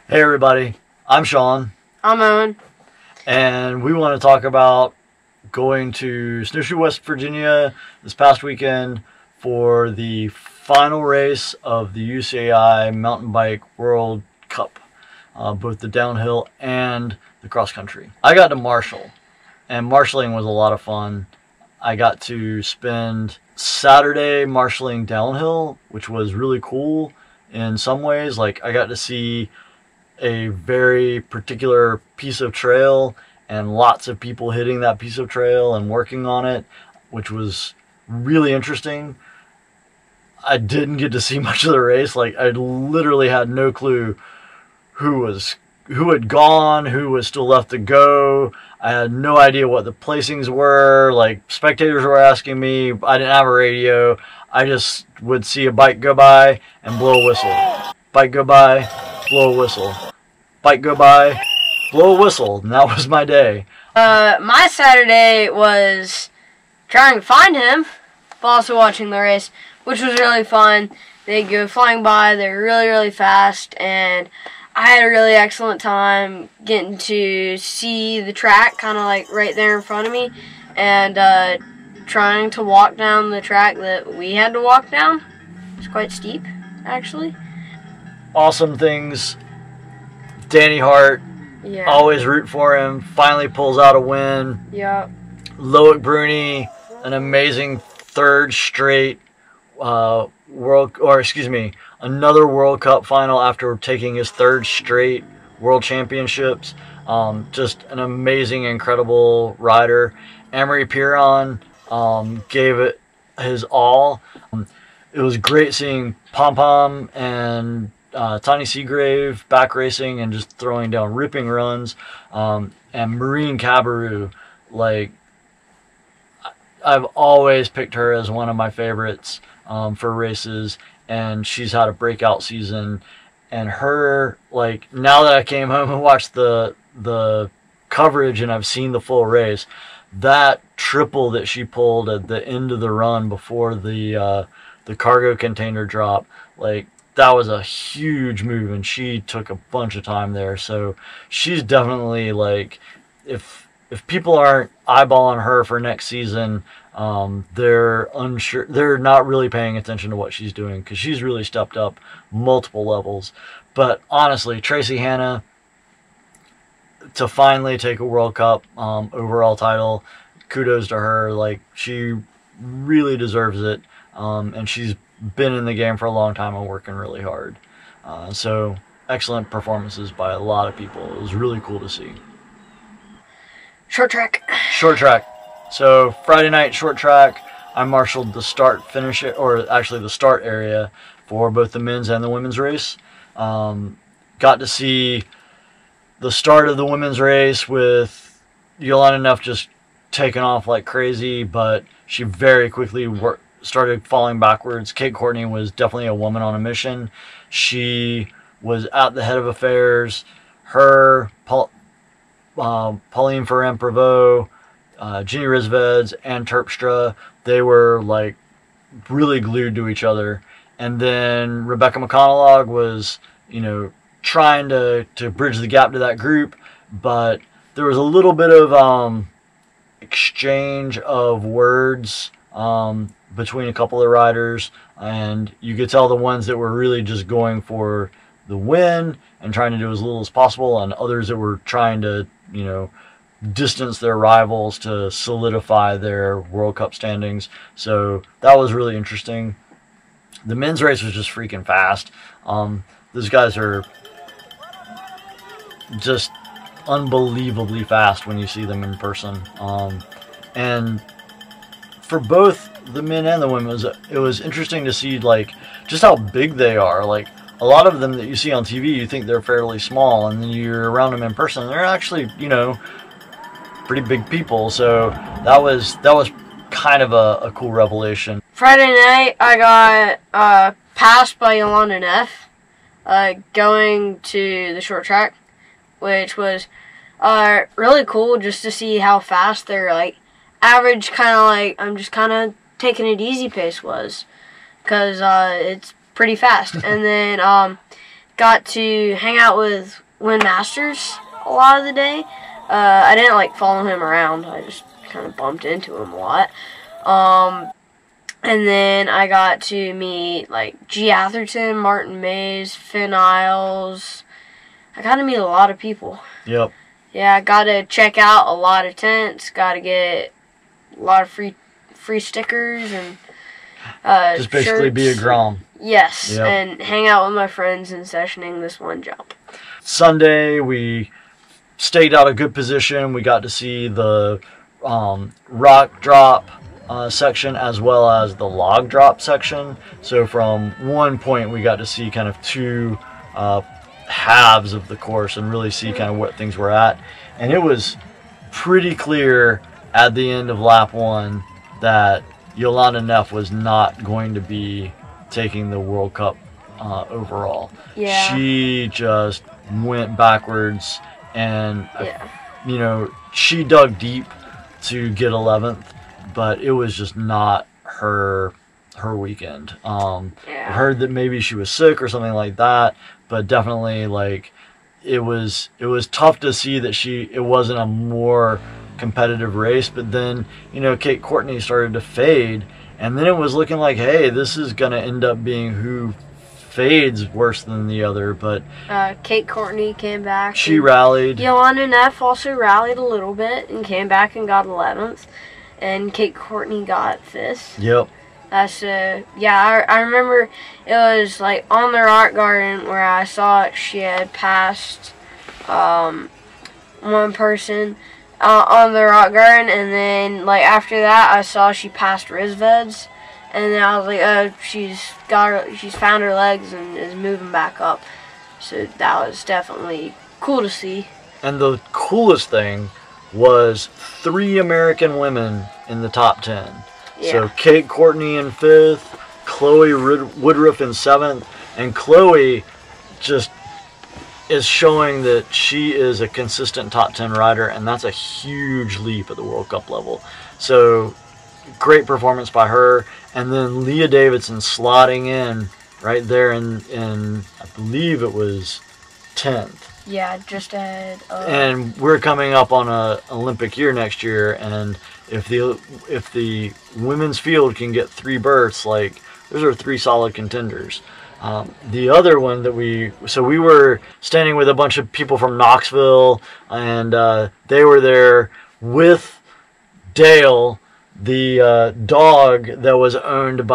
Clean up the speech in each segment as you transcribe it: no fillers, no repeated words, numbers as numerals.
Hey everybody, I'm Sean. I'm Owen. And we want to talk about going to Snowshoe, West Virginia this past weekend for the final race of the UCI Mountain Bike World Cup, both the downhill and the cross country. I got to marshal, and marshalling was a lot of fun. I got to spend Saturday marshalling downhill, which was really cool in some ways. Like, I got to see a very particular piece of trail and lots of people hitting that piece of trail and working on it, which was really interesting. I didn't get to see much of the race. Like, I literally had no clue who had gone, who was still left to go. I had no idea what the placings were. Like, spectators were asking me. I didn't have a radio. I just would see a bike go by and blow a whistle. Bike go by, blow a whistle. Bike go by, blow a whistle. And that was my day. My Saturday was trying to find him, but also watching the race, which was really fun. They go flying by. They're really, really fast, and I had a really excellent time getting to see the track kind of like right there in front of me, and trying to walk down the track that we had to walk down. It's quite steep, actually. Awesome things. Danny Hart, Yeah. always root for him, finally pulls out a win. Yeah. Loic Bruni, an amazing third straight another World Cup final after taking his third straight World Championships. Just an amazing, incredible rider. Emery Piron gave it his all. It was great seeing Pom Pom and Tiny Seagrave back racing and just throwing down ripping runs. And Maureen Cabarrou, like, I've always picked her as one of my favorites for races, and she's had a breakout season. And her, like, now that I came home and watched the coverage and I've seen the full race, that triple that she pulled at the end of the run before the cargo container drop, like, that was a huge move, and she took a bunch of time there. So she's definitely, like, if people aren't eyeballing her for next season, they're unsure. They're not really paying attention to what she's doing, because she's really stepped up multiple levels. But honestly, Tracy Hanna, to finally take a World Cup overall title, kudos to her. Like, she really deserves it, and she's been in the game for a long time and working really hard. So excellent performances by a lot of people. It was really cool to see. Short track. Short track. So Friday night short track, I marshaled the start finish, or actually the start area for both the men's and the women's race. Got to see the start of the women's race with Yolanda Neff just taking off like crazy, but she very quickly started falling backwards. Kate Courtney was definitely a woman on a mission. She was at the head of affairs. Her, Pauline Ferrand-Prévot, Ginny Rizveds, and Terpstra, they were, like, really glued to each other. And then Rebecca McConnellag was, you know, trying to bridge the gap to that group, but there was a little bit of exchange of words between a couple of riders, and you could tell the ones that were really just going for the win and trying to do as little as possible, and others that were trying to, you know, distance their rivals to solidify their World Cup standings. So that was really interesting. The men's race was just freaking fast. Those guys are just unbelievably fast when you see them in person. And for both the men and the women, it was interesting to see, like, just how big they are. Like, a lot of them that you see on TV, you think they're fairly small, and then you're around them in person, they're actually, you know, pretty big people. So that was kind of a cool revelation. Friday night, I got passed by Yolanda Neff going to the short track, which was really cool just to see how fast their, like, average kind of, like, I'm just kind of taking it easy pace was, because it's pretty fast. And then got to hang out with Win Masters a lot of the day. I didn't like follow him around. I just kind of bumped into him a lot. And then I got to meet like G. Atherton, Martin Mays, Finn Isles. I got to meet a lot of people. Yep. Yeah, I got to check out a lot of tents. Got to get a lot of free stickers and just basically shirts. be a Grom. Yes, Yep. and hang out with my friends and sessioning this one jump. Sunday, we stayed out a good position. We got to see the rock drop section as well as the log drop section. So from one point, we got to see kind of two halves of the course and really see kind of what things were at. And it was pretty clear at the end of lap 1 that Yolanda Neff was not going to be taking the World Cup overall. Yeah. She just went backwards, and Yeah. you know, she dug deep to get 11th, but it was just not her weekend. Yeah. I heard that maybe she was sick or something like that, but definitely like it was tough to see that it wasn't a more competitive race. But then, you know, Kate Courtney started to fade, and then it was looking like, hey, this is gonna end up being who fades worse than the other. But Kate Courtney came back. she rallied. Yolanda Neff also rallied a little bit and came back and got 11th. And Kate Courtney got 5th. Yep. Yeah, I remember it was like on the rock garden where I saw she had passed one person on the rock garden, and then like after that I saw she passed Rizveds, and then I was like, oh, she's found her legs and is moving back up. So that was definitely cool to see. And the coolest thing was 3 American women in the top 10. Yeah. So Kate Courtney in 5th, Chloe Woodruff in 7th, and Chloe just is showing that she is a consistent top 10 rider, and that's a huge leap at the World Cup level. So great performance by her. And then Leah Davidson slotting in right there in I believe it was 10th. Yeah, just ahead of... And we're coming up on a Olympic year next year, and if the women's field can get 3 berths, like, those are 3 solid contenders. The other one that we were standing with a bunch of people from Knoxville, and they were there with Dale, the dog that is owned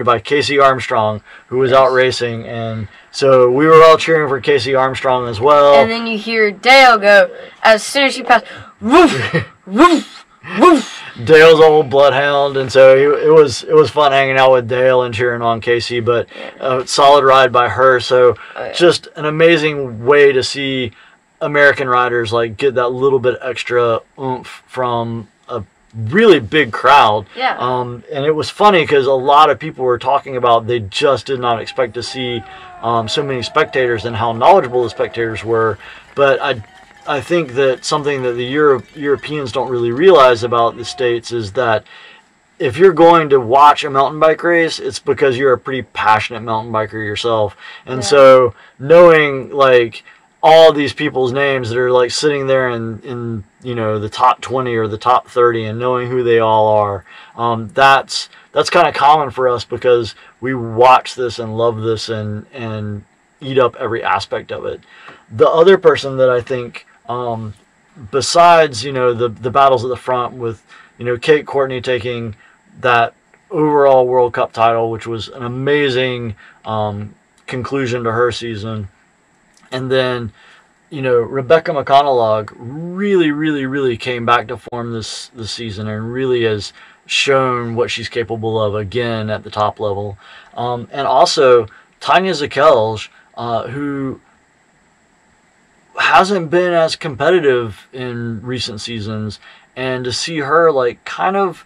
by Casey Armstrong, who was out racing. And so we were all cheering for Casey Armstrong as well. And then you hear Dale go, as soon as she passed, woof, woof, woof. Dale's old bloodhound, and so it was fun hanging out with Dale and cheering on Casey. But a solid ride by her. So just an amazing way to see American riders like get that little bit extra oomph from a really big crowd. Yeah. And it was funny because a lot of people were talking about they just did not expect to see so many spectators and how knowledgeable the spectators were. But I think that something that the Europeans don't really realize about the States is that if you're going to watch a mountain bike race, it's because you're a pretty passionate mountain biker yourself. And so knowing like all these people's names that are like sitting there in you know the top 20 or the top 30 and knowing who they all are, that's kind of common for us because we watch this and love this and eat up every aspect of it. The other person that I think besides you know the battles at the front with you know Kate Courtney taking that overall World Cup title, which was an amazing conclusion to her season. And then, you know, Rebecca McConnellag really came back to form this season and really has shown what she's capable of again at the top level. And also Tanya Zakelj, who hasn't been as competitive in recent seasons, and to see her like kind of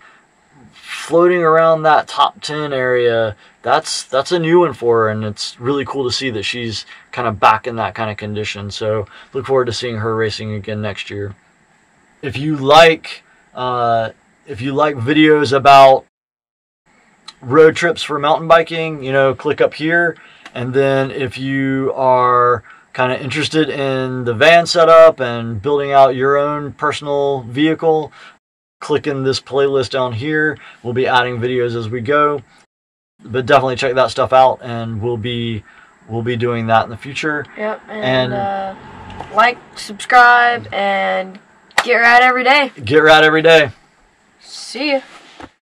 floating around that top 10 area, that's a new one for her, and it's really cool to see that she's kind of back in that kind of condition. So look forward to seeing her racing again next year. If you like videos about road trips for mountain biking, you know, click up here And then if you are kind of interested in the van setup and building out your own personal vehicle, click in this playlist down here. We'll be adding videos as we go, but definitely check that stuff out, and we'll be doing that in the future. Yep, and like, subscribe, and get rad every day. Get rad every day. See ya.